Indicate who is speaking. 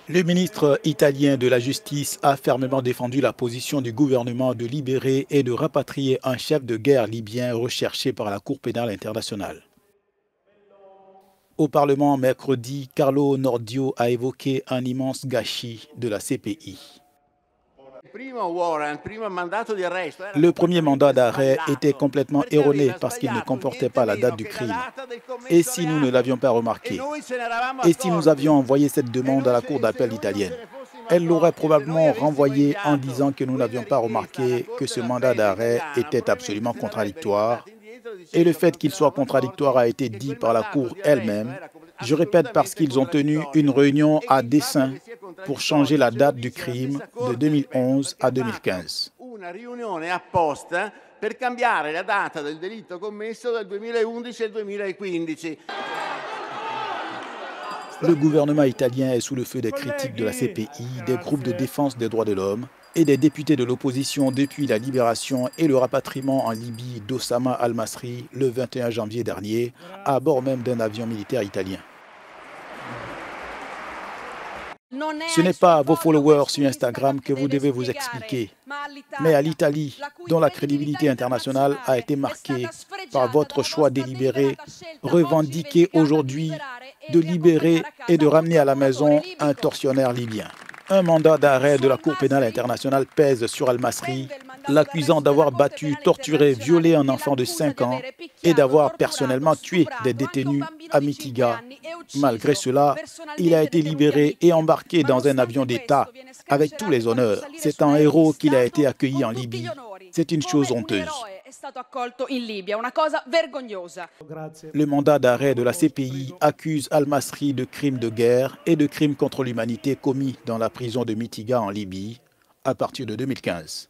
Speaker 1: Le ministre italien de la Justice a fermement défendu la position du gouvernement de libérer et de rapatrier un chef de guerre libyen recherché par la Cour pénale internationale. Au Parlement mercredi, Carlo Nordio a évoqué un immense gâchis de la CPI. Le premier mandat d'arrêt était complètement erroné parce qu'il ne comportait pas la date du crime. Et si nous ne l'avions pas remarqué? Et si nous avions envoyé cette demande à la Cour d'appel italienne? Elle l'aurait probablement renvoyée en disant que nous n'avions pas remarqué que ce mandat d'arrêt était absolument contradictoire. Et le fait qu'il soit contradictoire a été dit par la Cour elle-même. Je répète, parce qu'ils ont tenu une réunion à dessein pour changer la date du crime de 2011 à 2015.
Speaker 2: Per cambiare la data del delitto commesso dal 2011 al 2015.
Speaker 1: Le gouvernement italien est sous le feu des critiques de la CPI, des groupes de défense des droits de l'homme et des députés de l'opposition depuis la libération et le rapatriement en Libye d'Oussama al-Masri le 21 janvier dernier, à bord même d'un avion militaire italien. Ce n'est pas à vos followers sur Instagram que vous devez vous expliquer, mais à l'Italie, dont la crédibilité internationale a été marquée par votre choix délibéré, revendiqué aujourd'hui de libérer et de ramener à la maison un tortionnaire libyen. Un mandat d'arrêt de la Cour pénale internationale pèse sur al-Masri, l'accusant d'avoir battu, torturé, violé un enfant de 5 ans et d'avoir personnellement tué des détenus à Mitiga. Malgré cela, il a été libéré et embarqué dans un avion d'État avec tous les honneurs. C'est un héros qu'il a été accueilli en Libye. C'est une chose honteuse. Le mandat d'arrêt de la CPI accuse al-Masri de crimes de guerre et de crimes contre l'humanité commis dans la prison de Mitiga en Libye à partir de 2015.